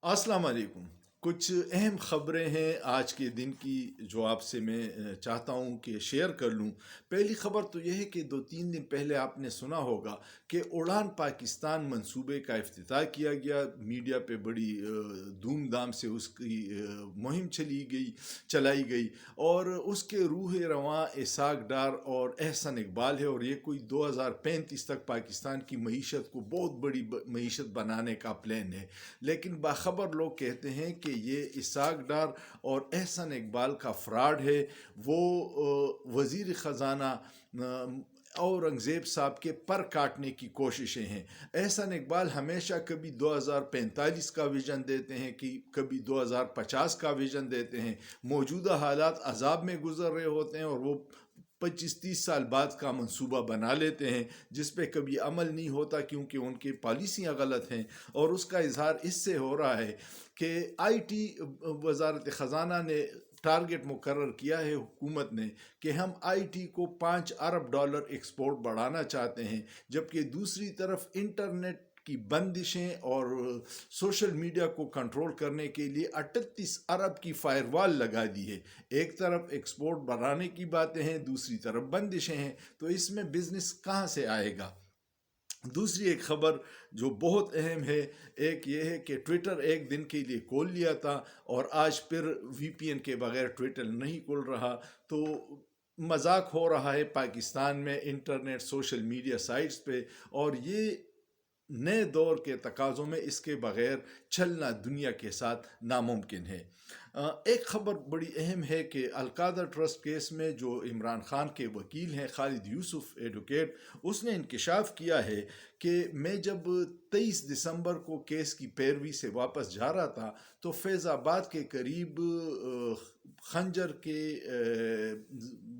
अस्सलाम वालेकुम। कुछ अहम ख़बरें हैं आज के दिन की जो आपसे मैं चाहता हूं कि शेयर कर लूं। पहली ख़बर तो यह है कि 2-3 दिन पहले आपने सुना होगा कि उड़ान पाकिस्तान मंसूबे का इफ्तिताह किया गया। मीडिया पे बड़ी धूमधाम से उसकी मुहिम चलाई गई और उसके रूह रवां इसाक डार और एहसन इकबाल है, और ये कोई 2035 तक पाकिस्तान की मीशत को बहुत बड़ी मीशत बनाने का प्लान है। लेकिन बाखबर लोग कहते हैं कि ये इसाक डार और एहसन इकबाल का फ्रॉड है। वो वज़ीर ख़जाना औरंगज़ेब साहब के पर काटने की कोशिशें हैं। एहसन इकबाल हमेशा कभी 2045 का विज़न देते हैं, कि कभी 2050 का विज़न देते हैं। मौजूदा हालात अजाब में गुजर रहे होते हैं और वो 25-30 साल बाद का मंसूबा बना लेते हैं, जिस पे कभी अमल नहीं होता क्योंकि उनकी पॉलिसियाँ गलत हैं। और उसका इजहार इससे हो रहा है कि IT वजारत ख़जाना ने टारगेट मुकर्रर किया है हुकूमत ने, कि हम IT को $5 अरब एक्सपोर्ट बढ़ाना चाहते हैं, जबकि दूसरी तरफ इंटरनेट की बंदिशें और सोशल मीडिया को कंट्रोल करने के लिए 38 अरब की फायरवॉल लगा दी है। एक तरफ एक्सपोर्ट बढ़ाने की बातें हैं, दूसरी तरफ बंदिशें हैं, तो इसमें बिजनेस कहाँ से आएगा। दूसरी एक खबर जो बहुत अहम है, एक ये है कि ट्विटर एक दिन के लिए खोल लिया था और आज फिर VPN के बगैर ट्विटर नहीं खुल रहा। तो मजाक हो रहा है पाकिस्तान में इंटरनेट सोशल मीडिया साइट्स पे, और ये नए दौर के तकाज़ों में इसके बगैर चलना दुनिया के साथ नामुमकिन है। एक ख़बर बड़ी अहम है कि अलकादा ट्रस्ट केस में जो इमरान खान के वकील हैं खालिद यूसुफ एडवोकेट, उसने इंकशाफ किया है कि मैं जब 23 दिसंबर को केस की पैरवी से वापस जा रहा था तो फैज़ाबाद के करीब खंजर के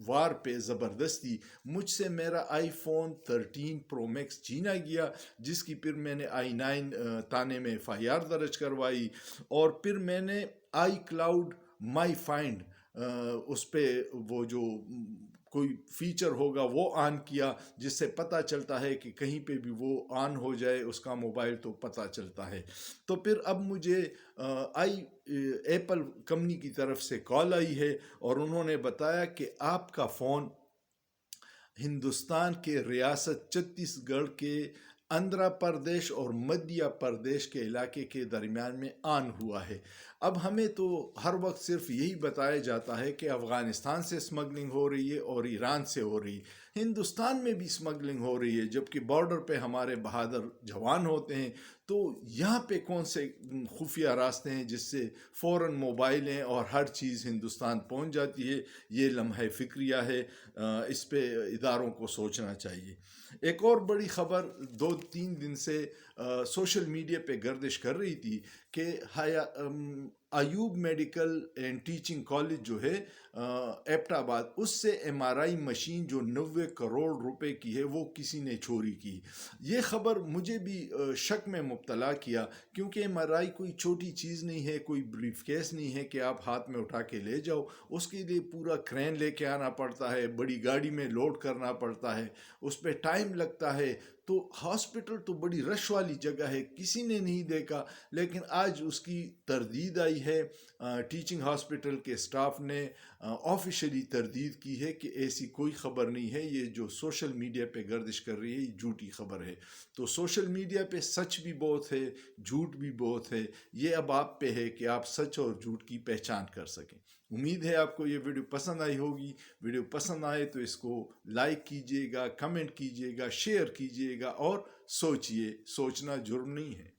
वार पे ज़बरदस्ती मुझसे मेरा iPhone 13 Pro Max छीना गया, जिसकी फिर मैंने I9 थाने में FIR दर्ज करवाई। और फिर मैंने iCloud माई फाइंड उस पर वो जो कोई फीचर होगा वो ऑन किया, जिससे पता चलता है कि कहीं पे भी वो ऑन हो जाए उसका मोबाइल तो पता चलता है। तो फिर अब मुझे एप्पल कंपनी की तरफ से कॉल आई है और उन्होंने बताया कि आपका फ़ोन हिंदुस्तान के रियासत छत्तीसगढ़ के आंध्र प्रदेश और मध्य प्रदेश के इलाके के दरमियान में ऑन हुआ है। अब हमें तो हर वक्त सिर्फ यही बताया जाता है कि अफ़गानिस्तान से स्मगलिंग हो रही है और ईरान से हो रही है। हिंदुस्तान में भी स्मगलिंग हो रही है, जबकि बॉर्डर पे हमारे बहादुर जवान होते हैं। तो यहाँ पे कौन से खुफिया रास्ते हैं जिससे फ़ौरन मोबाइलें और हर चीज़ हिंदुस्तान पहुँच जाती है। ये लम्हा फ़िक्रिया है, इस पे इदारों को सोचना चाहिए। एक और बड़ी ख़बर 2-3 दिन से सोशल मीडिया पे गर्दिश कर रही थी कि Ayub medical and teaching college जो है एबटाबाद, उससे MRI मशीन जो 90 करोड़ रुपए की है वो किसी ने चोरी की। ये ख़बर मुझे भी शक में मुब्तला किया, क्योंकि MRI कोई छोटी चीज़ नहीं है, कोई ब्रीफकेस नहीं है कि आप हाथ में उठा के ले जाओ। उसके लिए पूरा क्रेन लेके आना पड़ता है, बड़ी गाड़ी में लोड करना पड़ता है, उस पर टाइम लगता है। तो हॉस्पिटल तो बड़ी रश वाली जगह है, किसी ने नहीं देखा। लेकिन आज उसकी तरदीद आई है, टीचिंग हॉस्पिटल के स्टाफ ने ऑफिशियली तरदीद की है कि ऐसी कोई ख़बर नहीं है, ये जो सोशल मीडिया पे गर्दिश कर रही है ये झूठी ख़बर है। तो सोशल मीडिया पे सच भी बहुत है, झूठ भी बहुत है। ये अब आप पे है कि आप सच और झूठ की पहचान कर सकें। उम्मीद है आपको ये वीडियो पसंद आई होगी। वीडियो पसंद आए तो इसको लाइक कीजिएगा, कमेंट कीजिएगा, शेयर कीजिएगा और सोचिए, सोचना जुर्म नहीं है।